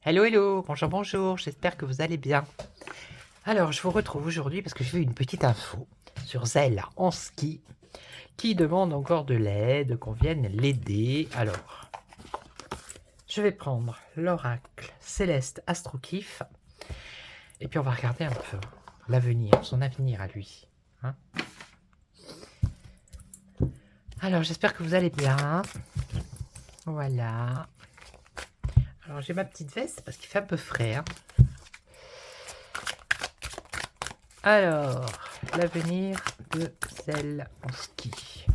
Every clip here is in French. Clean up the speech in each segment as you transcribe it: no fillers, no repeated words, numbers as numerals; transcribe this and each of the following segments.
Hello, hello, bonjour, bonjour, j'espère que vous allez bien. Alors, je vous retrouve aujourd'hui parce que j'ai vu une petite info sur Zelle en ski qui demande encore de l'aide, qu'on vienne l'aider. Alors, je vais prendre l'oracle Céleste Astrokif et puis on va regarder un peu l'avenir, son avenir à lui. Hein. Alors, j'espère que vous allez bien. Voilà. Alors, j'ai ma petite veste parce qu'il fait un peu frais. Hein. Alors, l'avenir de Zelle en ski.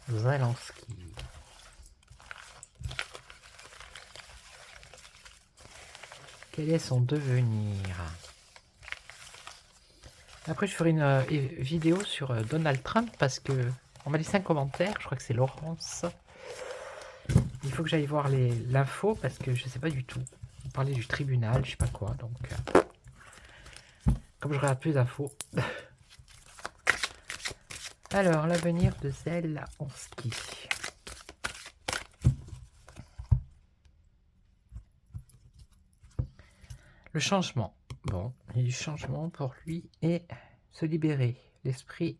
Zelensky. Quel est son devenir? Après, je ferai une vidéo sur Donald Trump parce que on m'a laissé un commentaire. Je crois que c'est Laurence. Il faut que j'aille voir l'info parce que je sais pas du tout. On parlait du tribunal, je sais pas quoi. Donc, comme j'aurai plus d'infos. Alors, l'avenir de Zelle en ski. Le changement. Bon, il y a du changement pour lui et se libérer. L'esprit.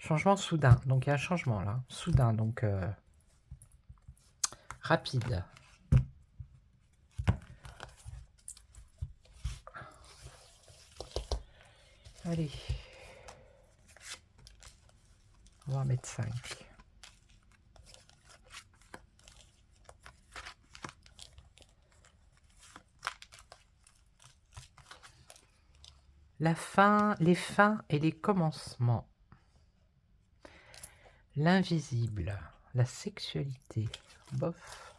Changement soudain. Donc, il y a un changement là. Soudain, donc rapide. Allez. On va en mettre 5. La fin, les fins et les commencements. L'invisible, la sexualité. Bof.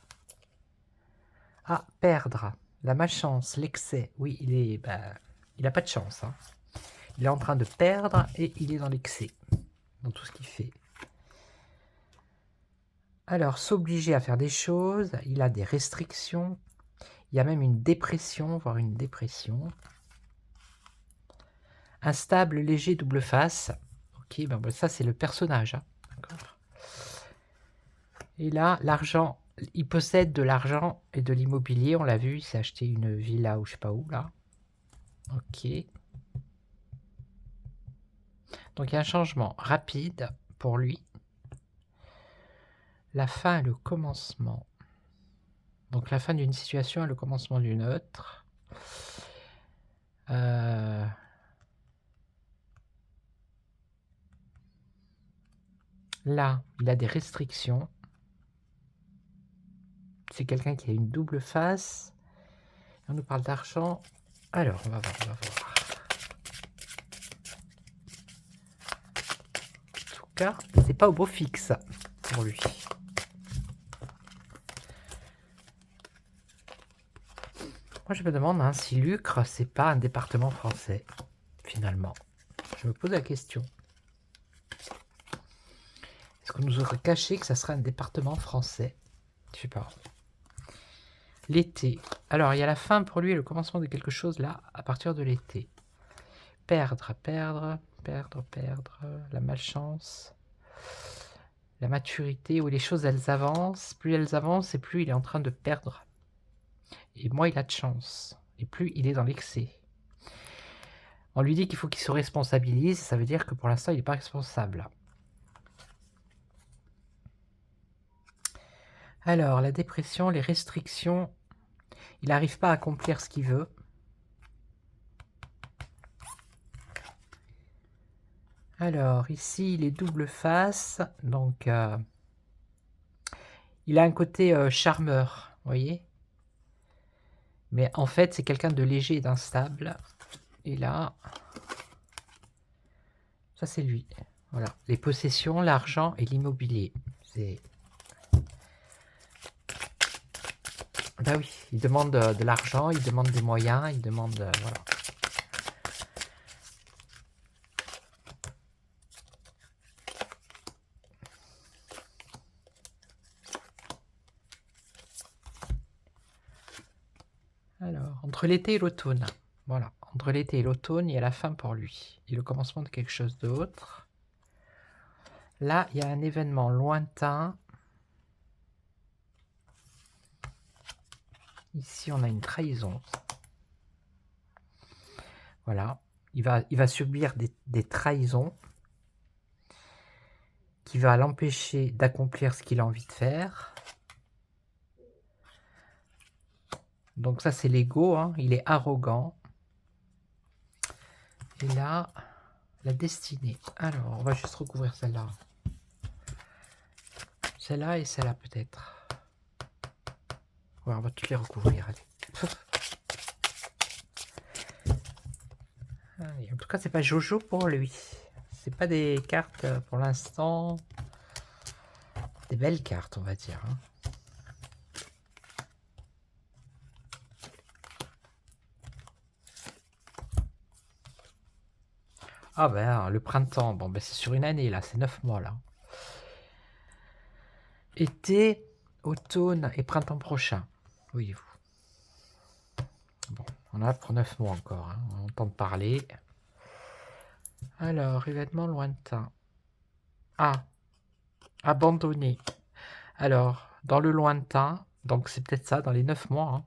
Ah, perdre. La malchance, l'excès. Oui, il n'a pas de chance. Hein. Il est en train de perdre et il est dans l'excès. Dans tout ce qu'il fait. Alors, s'obliger à faire des choses. Il a des restrictions. Il y a même une dépression, voire une dépression. Instable, léger, double face. Ok, ben ça c'est le personnage. Hein. D'accord. Et là, l'argent, il possède de l'argent et de l'immobilier. On l'a vu, il s'est acheté une villa ou je sais pas où là. Ok. Donc il y a un changement rapide pour lui. La fin et le commencement. Donc la fin d'une situation et le commencement d'une autre. Là, il a des restrictions. C'est quelqu'un qui a une double face. On nous parle d'argent. Alors, on va voir, on va voir. En tout cas, c'est pas au beau fixe pour lui. Moi, je me demande hein, si Lucre, c'est pas un département français, finalement. Je me pose la question. Est-ce qu'on nous aurait caché que ça serait un département français? Je sais pas. L'été. Alors, il y a la fin pour lui et le commencement de quelque chose là, à partir de l'été. Perdre, perdre, perdre, perdre. La malchance. La maturité, où les choses, elles avancent. Plus elles avancent et plus il est en train de perdre. Et moins il a de chance. Et plus il est dans l'excès. On lui dit qu'il faut qu'il se responsabilise. Ça veut dire que pour l'instant, il n'est pas responsable. Alors, la dépression, les restrictions, il n'arrive pas à accomplir ce qu'il veut. Alors, ici, il est double face, donc il a un côté charmeur, vous voyez. Mais en fait, c'est quelqu'un de léger et d'instable. Et là, ça c'est lui. Voilà, les possessions, l'argent et l'immobilier. C'est... Ben oui, il demande de l'argent, il demande des moyens, il demande... voilà. Alors, entre l'été et l'automne. Voilà, entre l'été et l'automne, il y a la fin pour lui. Et le commencement de quelque chose d'autre. Là, il y a un événement lointain. Ici, on a une trahison. Voilà. Il va subir des trahisons qui va l'empêcher d'accomplir ce qu'il a envie de faire. Donc ça, c'est l'ego, hein. Il est arrogant. Et là, la destinée. Alors, on va juste recouvrir celle-là. Celle-là et celle-là peut-être. Ouais, on va toutes les recouvrir, allez. Allez, en tout cas, c'est pas Jojo pour lui. C'est pas des cartes pour l'instant. Des belles cartes, on va dire. Hein. Ah ben, le printemps. Bon, ben c'est sur une année, là. C'est 9 mois, là. Été, automne et printemps prochain. Voyez-vous. Bon, on a pour 9 mois encore. Hein. On entend parler. Alors, événement lointain. Ah, abandonné. Alors, dans le lointain, donc c'est peut-être ça, dans les 9 mois. Hein.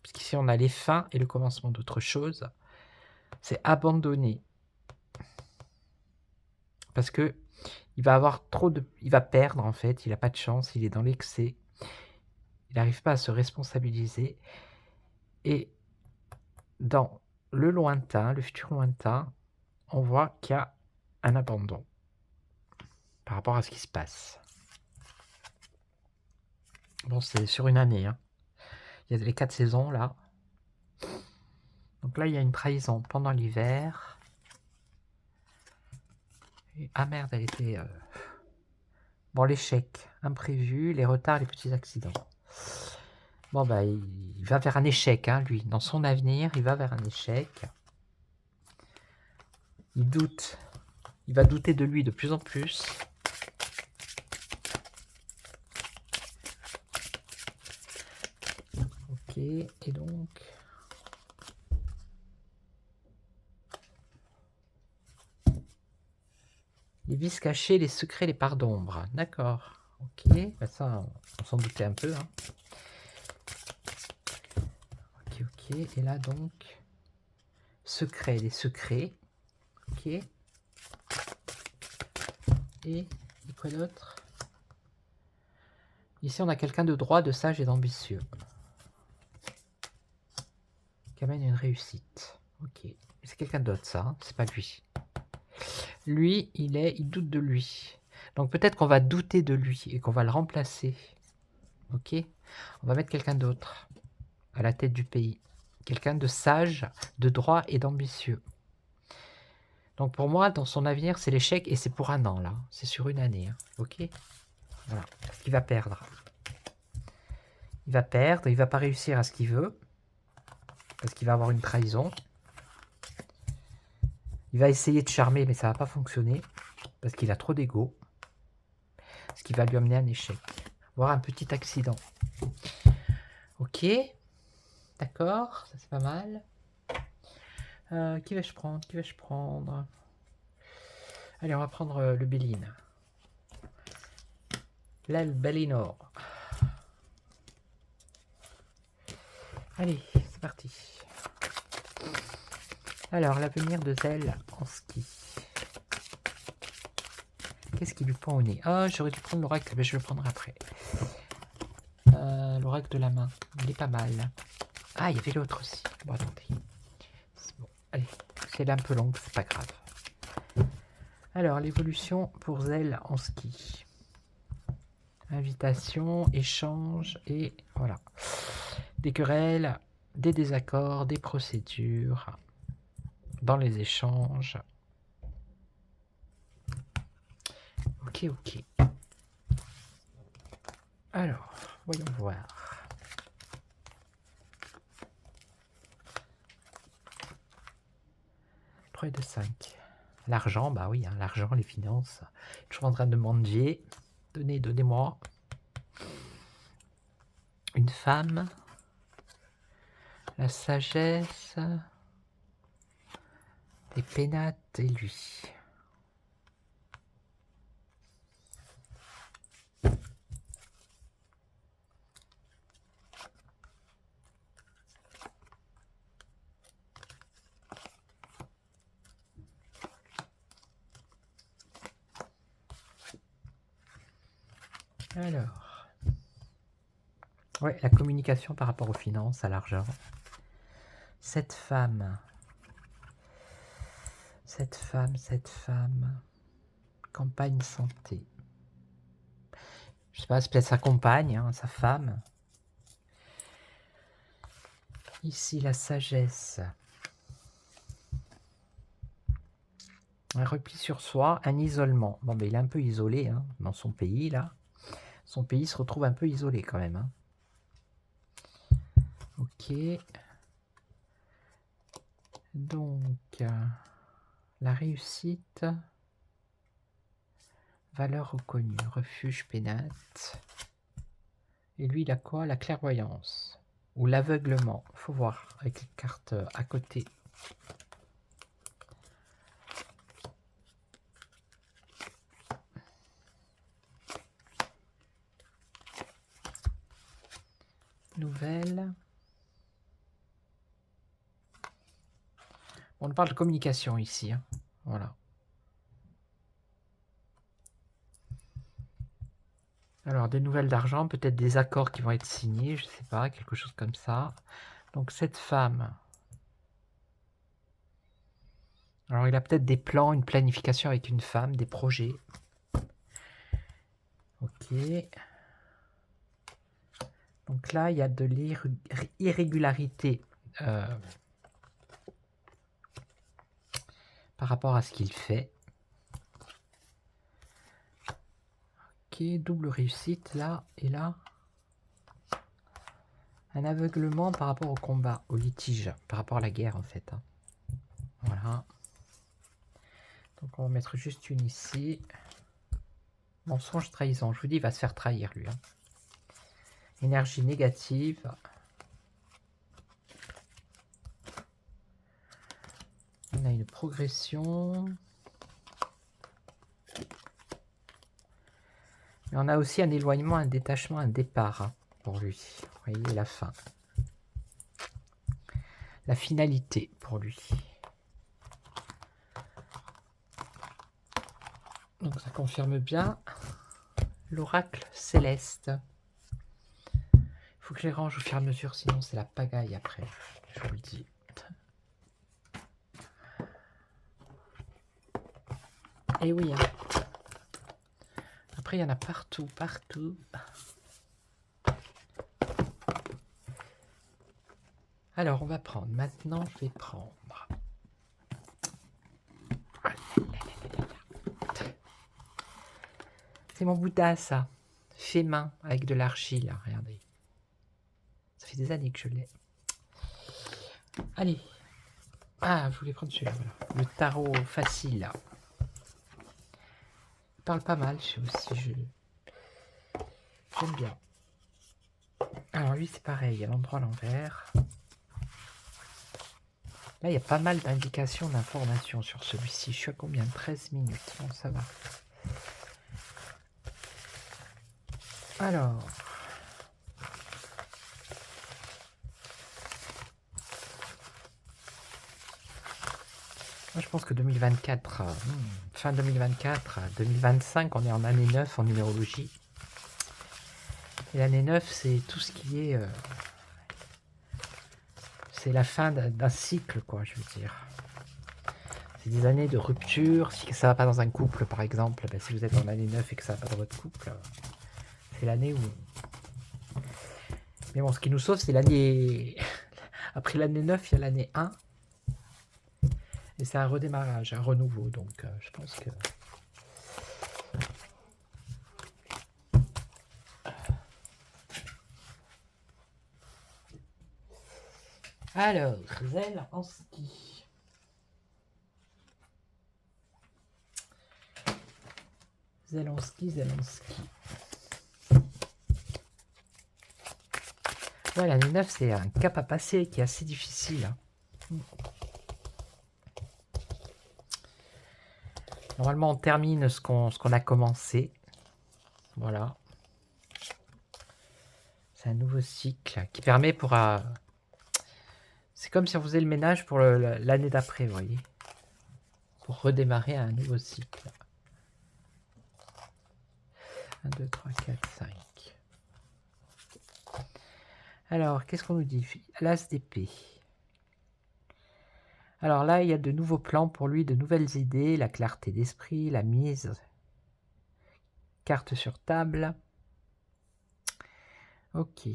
Puisqu'ici, on a les fins et le commencement d'autre chose. C'est abandonné. Parce que il va avoir trop de... Il va perdre, en fait. Il n'a pas de chance. Il est dans l'excès. Il n'arrive pas à se responsabiliser. Et dans le lointain, le futur lointain, on voit qu'il y a un abandon par rapport à ce qui se passe. Bon, c'est sur une année. Hein. Il y a les 4 saisons, là. Donc là, il y a une trahison pendant l'hiver. Ah merde, elle était... Bon, l'échec, imprévu, les retards, les petits accidents. Bon, bah, il va vers un échec, hein, lui. Dans son avenir, il va vers un échec. Il doute. Il va douter de lui de plus en plus. Ok, et donc... Les vices cachés, les secrets, les parts d'ombre. D'accord. Ok, bah ça, on s'en doutait un peu. Hein. Ok. Et là, donc... Secrets, les secrets. Ok. Et quoi d'autre? Ici, on a quelqu'un de droit, de sage et d'ambitieux. Qui amène une réussite. Ok. C'est quelqu'un d'autre, ça. Hein, c'est pas lui. Lui, il doute de lui. Donc peut-être qu'on va douter de lui et qu'on va le remplacer. Ok. On va mettre quelqu'un d'autre à la tête du pays. Quelqu'un de sage, de droit et d'ambitieux. Donc pour moi, dans son avenir, c'est l'échec et c'est pour un an, là. C'est sur une année. Hein. Ok. Voilà. Parce qu'il va perdre. Il va pas réussir à ce qu'il veut. Parce qu'il va avoir une trahison. Il va essayer de charmer, mais ça va pas fonctionner. Parce qu'il a trop d'ego. Ce qui va lui amener un échec. Voire un petit accident. Ok. D'accord, ça c'est pas mal. Qui vais-je prendre? Allez, on va prendre le Béline. Là, le Bélinor. Allez, c'est parti. Alors, l'avenir de Zell en ski. Qu'est-ce qui lui pend au nez? Ah, j'aurais dû prendre l'oracle, mais je vais le prendre après. L'oracle de la main, il est pas mal. Ah, il y avait l'autre aussi. Bon, attendez. Bon, allez, c'est un peu longue, c'est pas grave. Alors, l'évolution pour Zell en ski. Invitation, échange et voilà. Des querelles, des désaccords, des procédures dans les échanges. Ok. Alors, voyons voir. Et de 5. L'argent, bah oui, hein, l'argent, les finances. Je suis en train de mendier. Donnez-moi. Une femme. La sagesse. Des pénates et lui. Alors, ouais, la communication par rapport aux finances, à l'argent. Cette femme, campagne santé. Je sais pas, c'est peut-être sa compagne, hein, sa femme. Ici, la sagesse. Un repli sur soi, un isolement. Bon, ben, il est un peu isolé hein, dans son pays, là. Son pays se retrouve un peu isolé quand même. Hein. Ok. Donc, la réussite, valeur reconnue, refuge pénate. Et lui, il a quoi? La clairvoyance. Ou l'aveuglement. Faut voir avec les cartes à côté. Nouvelle. On parle de communication ici. Hein. Voilà. Alors, des nouvelles d'argent, peut-être des accords qui vont être signés, je sais pas, quelque chose comme ça. Donc, cette femme... Alors, il a peut-être des plans, une planification avec une femme, des projets. Ok. Donc là, il y a de l'irrégularité par rapport à ce qu'il fait. Ok, double réussite là et là. Un aveuglement par rapport au combat, au litige, par rapport à la guerre en fait. Hein. Voilà. Donc on va mettre juste une ici. Mensonge, trahison. Je vous dis, il va se faire trahir lui. Hein. Énergie négative. On a une progression. Mais on a aussi un éloignement, un détachement, un départ hein, pour lui. Vous voyez la fin. La finalité pour lui. Donc ça confirme bien l'oracle céleste. Il faut que je les range au fur et à mesure, sinon c'est la pagaille après, je vous le dis. Et oui, hein. Après il y en a partout, partout. Alors on va prendre, maintenant je vais prendre. C'est mon Bouddha ça, fait main avec de l'argile, là, regardez. Ça fait des années que je l'ai. Allez. Ah, je voulais prendre celui-là, voilà. Le tarot facile, là. Il parle pas mal, je sais aussi, j'aime bien. Alors lui, c'est pareil, il y a l'endroit à l'envers. Là, il y a pas mal d'indications, d'informations sur celui-ci. Je suis à combien? 13 minutes. Bon, ça va. Alors... Moi, je pense que 2024, fin 2024, 2025, on est en année 9 en numérologie. Et l'année 9, c'est tout ce qui est... c'est la fin d'un cycle, quoi, je veux dire. C'est des années de rupture. Si ça va pas dans un couple, par exemple, ben, si vous êtes en année 9 et que ça va pas dans votre couple, c'est l'année où... Mais bon, ce qui nous sauve, c'est l'année... Après l'année 9, il y a l'année 1. Et c'est un redémarrage, un renouveau. Donc, je pense que... Alors, Zelensky. Zelensky. Ouais, l'année 9, c'est un cap à passer qui est assez difficile. Normalement, on termine ce qu'on a commencé. Voilà. C'est un nouveau cycle qui permet pour... c'est comme si on faisait le ménage pour l'année d'après, vous voyez. Pour redémarrer un nouveau cycle. 1, 2, 3, 4, 5. Alors, qu'est-ce qu'on nous dit? L'as d'épée. Alors là, il y a de nouveaux plans pour lui, de nouvelles idées, la clarté d'esprit, la mise, carte sur table. Ok.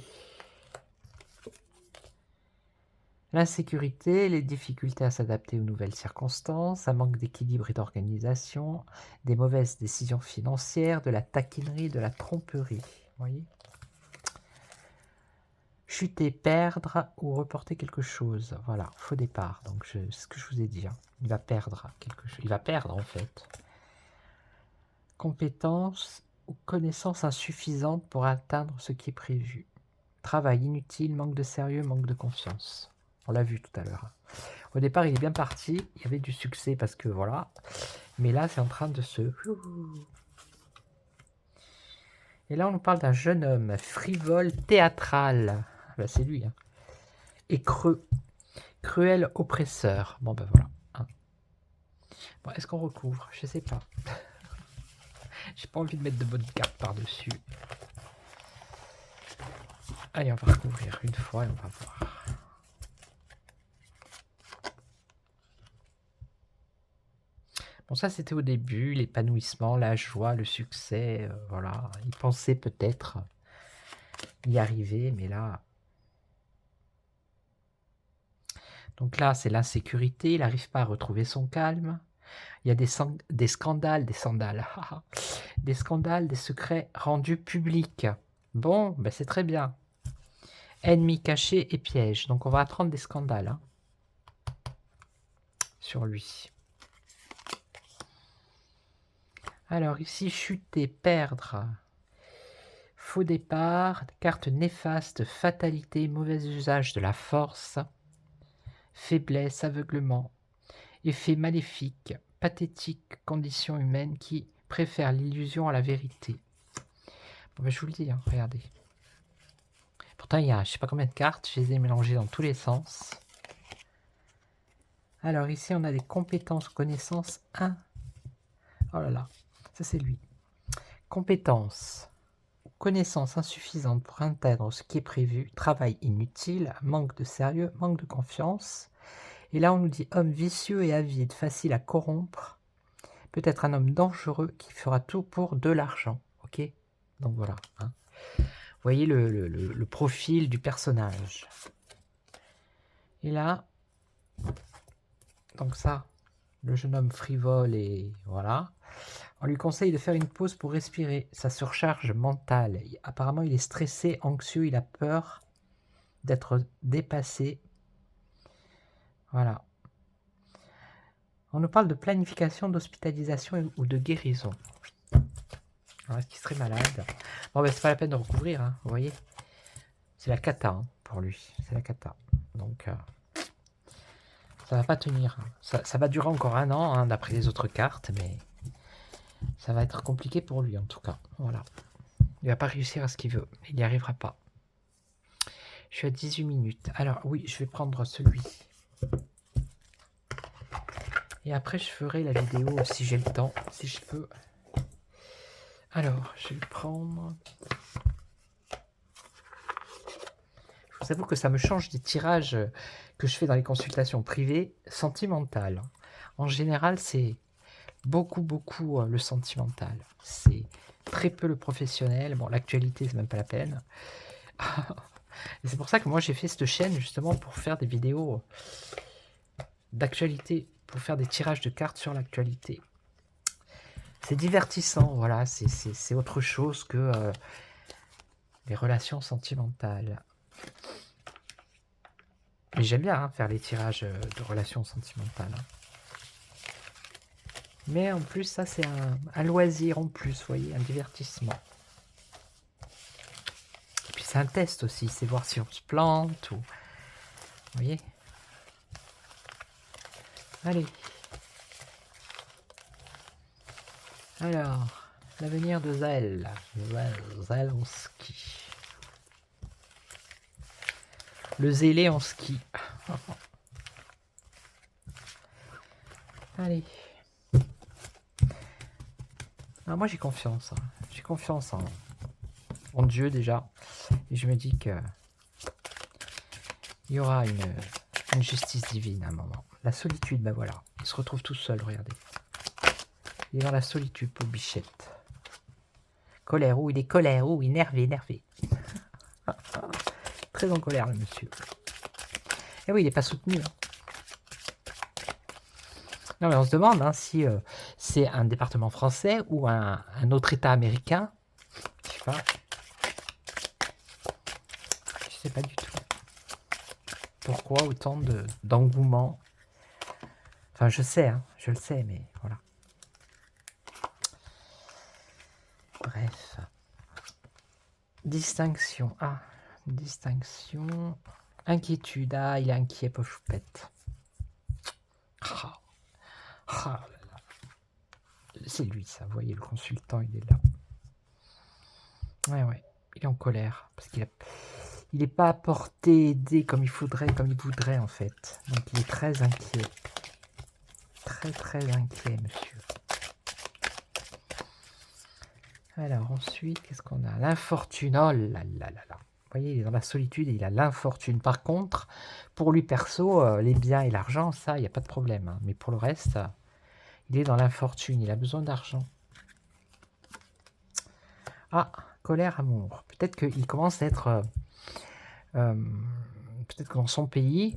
L'insécurité, les difficultés à s'adapter aux nouvelles circonstances, un manque d'équilibre et d'organisation, des mauvaises décisions financières, de la taquinerie, de la tromperie. Vous voyez? Chuter, perdre ou reporter quelque chose. Voilà, faux départ. Donc, c'est ce que je vous ai dit. Hein. Il va perdre quelque chose. Il va perdre, en fait. Compétences ou connaissances insuffisantes pour atteindre ce qui est prévu. Travail inutile, manque de sérieux, manque de confiance. On l'a vu tout à l'heure. Au départ, il est bien parti. Il y avait du succès parce que voilà. Mais là, c'est en train de se... Et là, on nous parle d'un jeune homme frivole, théâtral. Ben, c'est lui. Hein. Et cruel oppresseur. Bon, ben voilà. Hein. Bon, est-ce qu'on recouvre? Je sais pas. J'ai pas envie de mettre de bonnes cartes par-dessus. Allez, on va recouvrir une fois et on va voir. Bon, ça, c'était au début, l'épanouissement, la joie, le succès. Voilà. Il pensait peut-être y arriver, mais là... Donc là, c'est l'insécurité. Il n'arrive pas à retrouver son calme. Il y a des scandales, des sandales. Des scandales, des secrets rendus publics. Bon, ben c'est très bien. Ennemis cachés et pièges. Donc on va apprendre des scandales hein, sur lui. Alors ici, chuter, perdre, faux départ, carte néfaste, fatalité, mauvais usage de la force, faiblesse, aveuglement, effet maléfique, pathétique, condition humaine qui préfère l'illusion à la vérité. Bon, ben, je vous le dis, hein, regardez. Pourtant, il y a je sais pas combien de cartes, je les ai mélangées dans tous les sens. Alors ici, on a des compétences, connaissances 1. Oh là là, ça c'est lui. Compétences, connaissances insuffisantes pour atteindre ce qui est prévu, travail inutile, manque de sérieux, manque de confiance. Et là, on nous dit homme vicieux et avide, facile à corrompre, peut-être un homme dangereux qui fera tout pour de l'argent. Ok? Donc voilà. Hein. Vous voyez le profil du personnage. Et là, donc ça, le jeune homme frivole et voilà. On lui conseille de faire une pause pour respirer. Sa surcharge mentale. Apparemment, il est stressé, anxieux, il a peur d'être dépassé. Voilà. On nous parle de planification, d'hospitalisation ou de guérison. Alors, est-ce qu'il serait malade? Bon, ben, c'est pas la peine de recouvrir, hein, vous voyez. C'est la cata hein, pour lui. C'est la cata. Donc, ça va pas tenir. Ça va durer encore 1 an, hein, d'après les autres cartes, mais ça va être compliqué pour lui, en tout cas. Voilà. Il va pas réussir à ce qu'il veut. Il n'y arrivera pas. Je suis à 18 minutes. Alors, oui, je vais prendre celui. Et après, je ferai la vidéo si j'ai le temps, si je peux. Alors, je vais prendre... Je vous avoue que ça me change des tirages que je fais dans les consultations privées sentimentales. En général, c'est beaucoup le sentimental. C'est très peu le professionnel. Bon, l'actualité, c'est même pas la peine. Et c'est pour ça que moi, j'ai fait cette chaîne justement pour faire des vidéos d'actualité, pour faire des tirages de cartes sur l'actualité. C'est divertissant, voilà, c'est autre chose que les relations sentimentales. Mais j'aime bien hein, faire les tirages de relations sentimentales. Hein. Mais en plus, ça c'est un loisir en plus, vous voyez, un divertissement. Et puis c'est un test aussi, c'est voir si on se plante ou... Vous voyez? Allez. Alors, l'avenir de Zelensky. Le zélé en ski. Allez. Ah, moi, j'ai confiance. Hein. J'ai confiance en Dieu, déjà. Et je me dis que il y aura une justice divine à un moment. La solitude, ben voilà. Il se retrouve tout seul, regardez. Il est dans la solitude, pauvre bichette. Colère, il est colère, énervé, énervé. Très en colère, le monsieur. Et oui, il n'est pas soutenu. Hein. Non, mais on se demande hein, si c'est un département français ou un autre État américain. Je sais pas. Je sais pas du tout. Pourquoi autant d'engouement? Enfin, je sais, hein, je le sais, mais voilà. Bref. Distinction. Ah, distinction. Inquiétude. Ah, il est inquiet, pauvre choupette. Ah, ah là là. C'est lui, ça. Vous voyez, le consultant, il est là. Ouais, ouais. Il est en colère. Parce qu'il n'est pas apporté, aidé comme il faudrait, comme il voudrait, en fait. Donc, il est très inquiet. Très, très inquiet, monsieur. Alors, ensuite, qu'est-ce qu'on a? L'infortune. Oh là là là là. Vous voyez, il est dans la solitude et il a l'infortune. Par contre, pour lui perso, les biens et l'argent, ça, il n'y a pas de problème. Hein. Mais pour le reste, il est dans l'infortune. Il a besoin d'argent. Ah, colère, amour. Peut-être qu'il commence à être... peut-être que dans son pays,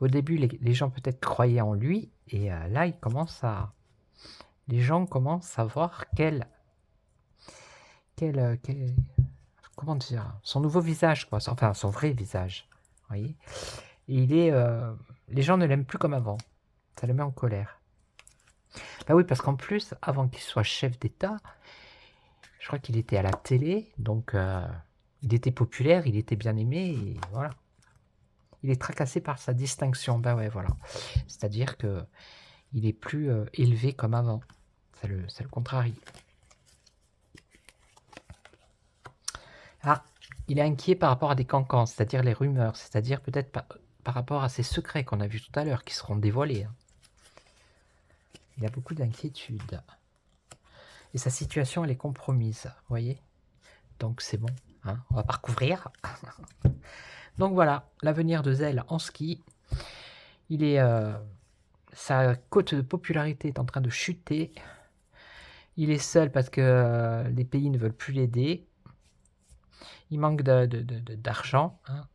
au début, les gens peut-être croyaient en lui. Et là, il commence à... Les gens commencent à voir comment dire, son nouveau visage, quoi. Enfin, son vrai visage. Vous voyez, et il est, les gens ne l'aiment plus comme avant. Ça le met en colère. Bah oui, parce qu'en plus, avant qu'il soit chef d'État, je crois qu'il était à la télé, donc il était populaire, il était bien aimé, et voilà. Il est tracassé par sa distinction. Bah ouais, voilà. C'est-à-dire que il est plus élevé comme avant. Ça le contrarie. Ah, il est inquiet par rapport à des cancans, c'est-à-dire les rumeurs, c'est-à-dire peut-être par rapport à ces secrets qu'on a vus tout à l'heure, qui seront dévoilés. Hein. Il a beaucoup d'inquiétude. Et sa situation, elle est compromise, vous voyez. Donc c'est bon, hein, on va pas recouvrir. Donc voilà, l'avenir de Zell en ski. Il est, sa cote de popularité est en train de chuter. Il est seul parce que les pays ne veulent plus l'aider. Il manque d'argent. Hein.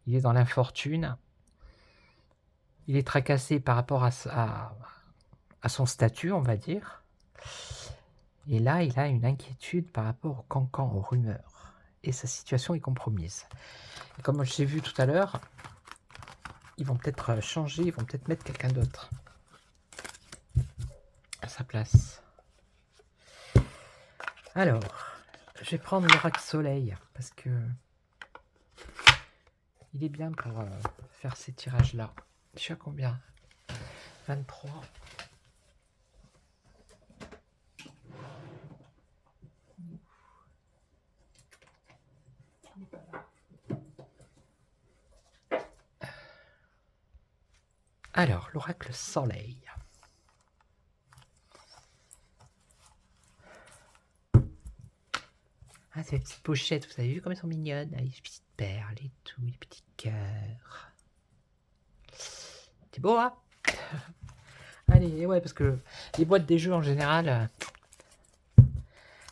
Il est dans l'infortune. Il est tracassé par rapport à son statut, on va dire. Et là, il a une inquiétude par rapport aux cancans, aux rumeurs. Et sa situation est compromise. Et comme j'ai vu tout à l'heure, ils vont peut-être changer, ils vont peut-être mettre quelqu'un d'autre à sa place. Alors, je vais prendre l'oracle soleil, parce que il est bien pour faire ces tirages-là. Je suis à combien? 23. Alors, l'oracle soleil. Ah, ces petites pochettes, vous avez vu comme elles sont mignonnes? Ah, les petites perles et tout, les petits cœurs. C'est beau, hein? Allez, ouais, parce que les boîtes des jeux en général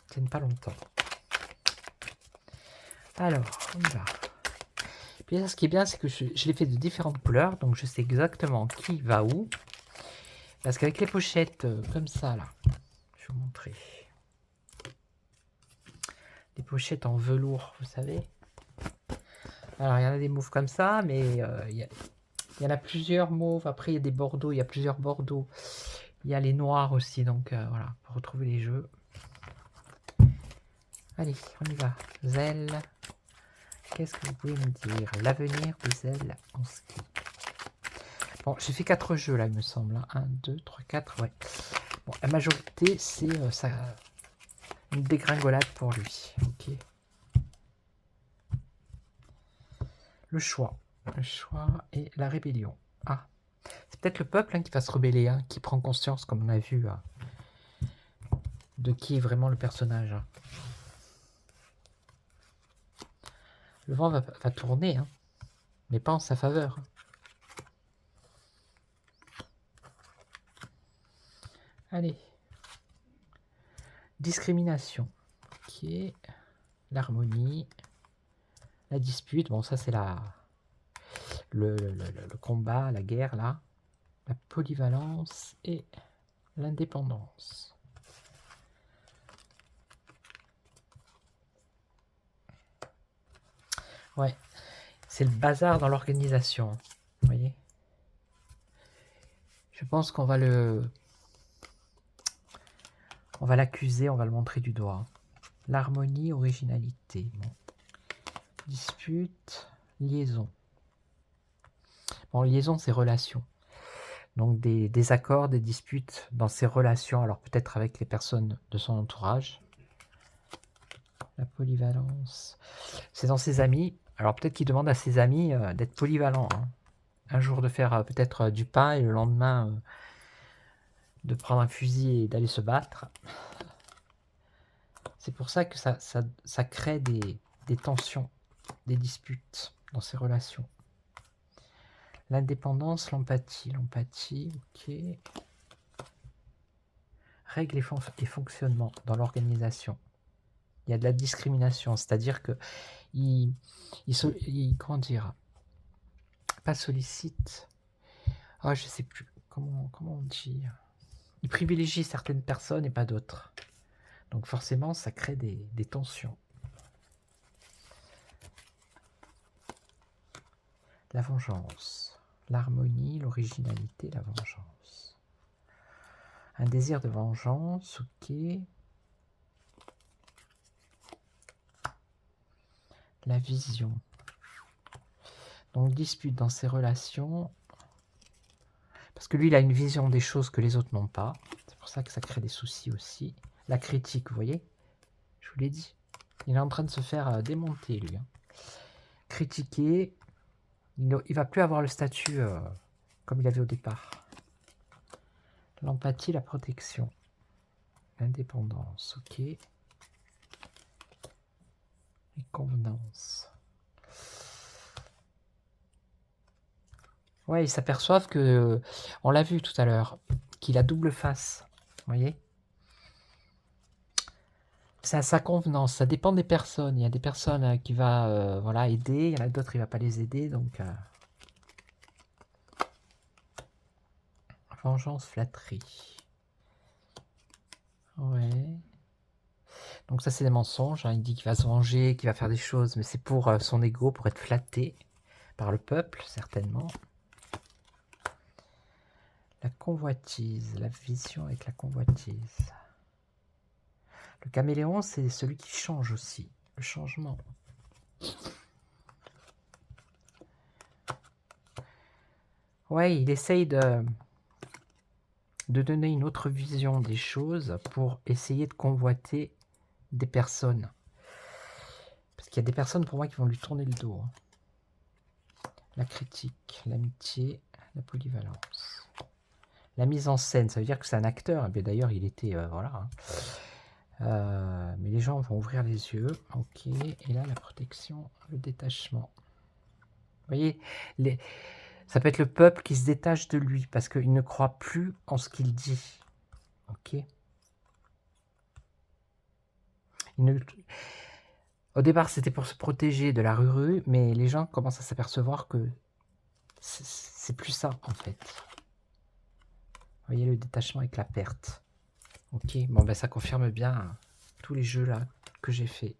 tiennent pas longtemps. Alors, on y va. Puis là, ce qui est bien, c'est que je l'ai fait de différentes couleurs, donc je sais exactement qui va où. Parce qu'avec les pochettes comme ça, là, je vais vous montrer. Les pochettes en velours, vous savez. Alors, il y en a des mauves comme ça, mais il y en a plusieurs mauves. Après, il y a des bordeaux, il y a plusieurs bordeaux. Il y a les noirs aussi, donc voilà, pour retrouver les jeux. Allez, on y va. Zell. Qu'est-ce que vous pouvez me dire? L'avenir de Zell en ski. Bon, j'ai fait 4 jeux là, il me semble. 1, 2, 3, 4, ouais. Bon, la majorité, c'est une dégringolade pour lui. Ok. Le choix. Le choix et la rébellion. Ah. C'est peut-être le peuple hein, qui va se rebeller, hein, qui prend conscience, comme on a vu, de qui est vraiment le personnage. Hein. Le vent va tourner, hein, mais pas en sa faveur. Allez. Discrimination. Ok. L'harmonie. La dispute. Bon, ça, c'est le combat, la guerre, là. La polyvalence et l'indépendance. Ouais. C'est le bazar dans l'organisation. Vous voyez? Je pense qu'on va on va l'accuser, on va le montrer du doigt. L'harmonie, originalité. Bon. Dispute, liaison. Bon, liaison, c'est relation. Donc des désaccords, des disputes dans ses relations, alors peut-être avec les personnes de son entourage. La polyvalence. C'est dans ses amis. Alors peut-être qu'il demande à ses amis d'être polyvalents. Hein. Un jour de faire peut-être du pain et le lendemain de prendre un fusil et d'aller se battre. C'est pour ça que ça crée des tensions, des disputes dans ces relations. L'indépendance, l'empathie. L'empathie, ok. Règles et fonctionnement dans l'organisation. Il y a de la discrimination, c'est-à-dire que comment dire, pas sollicite. Ah, je sais plus comment on dit. Il privilégie certaines personnes et pas d'autres. Donc forcément, ça crée des tensions. La vengeance, l'harmonie, l'originalité, la vengeance. Un désir de vengeance, ok. La vision. Donc dispute dans ses relations. Parce que lui, il a une vision des choses que les autres n'ont pas. C'est pour ça que ça crée des soucis aussi. La critique, vous voyez? Je vous l'ai dit. Il est en train de se faire démonter, lui. Hein. Critiquer. Il ne va plus avoir le statut comme il avait au départ. L'empathie, la protection. L'indépendance, ok. Les convenances. Ouais, ils s'aperçoivent que, on l'a vu tout à l'heure, qu'il a double face. Vous voyez? C'est à sa convenance, ça dépend des personnes. Il y a des personnes qui va voilà, aider, il y en a d'autres qui ne va pas les aider. Donc, vengeance, flatterie. Ouais. Donc ça, c'est des mensonges. Hein. Il dit qu'il va se venger, qu'il va faire des choses, mais c'est pour son ego, pour être flatté par le peuple, certainement. La convoitise, la vision avec la convoitise. Le caméléon, c'est celui qui change aussi, le changement. Ouais, il essaye de donner une autre vision des choses pour essayer de convoiter des personnes. Parce qu'il y a des personnes pour moi qui vont lui tourner le dos. Hein. La critique, l'amitié, la polyvalence. La mise en scène, ça veut dire que c'est un acteur. D'ailleurs, il était... voilà. Hein. Mais les gens vont ouvrir les yeux. Ok. Et là, la protection, le détachement. Vous voyez, ça peut être le peuple qui se détache de lui parce qu'il ne croit plus en ce qu'il dit. Ok. Au départ, c'était pour se protéger de la rue, mais les gens commencent à s'apercevoir que c'est plus ça, en fait. Vous voyez le détachement avec la perte. Ok, bon, ben ça confirme bien tous les jeux là que j'ai fait.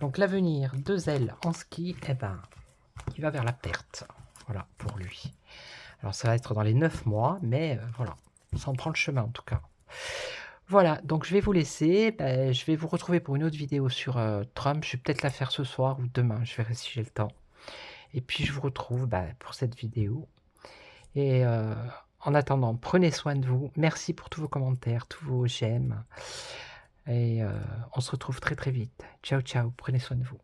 Donc l'avenir, 2 ailes en ski, eh ben, qui va vers la perte. Voilà, pour lui. Alors ça va être dans les 9 mois, mais voilà, ça en prend le chemin en tout cas. Voilà, donc je vais vous laisser. Ben, je vais vous retrouver pour une autre vidéo sur Trump. Je vais peut-être la faire ce soir ou demain, je verrai si j'ai le temps. Et puis je vous retrouve pour cette vidéo. Et en attendant, prenez soin de vous. Merci pour tous vos commentaires, tous vos j'aime. Et on se retrouve très très vite. Ciao, ciao. Prenez soin de vous.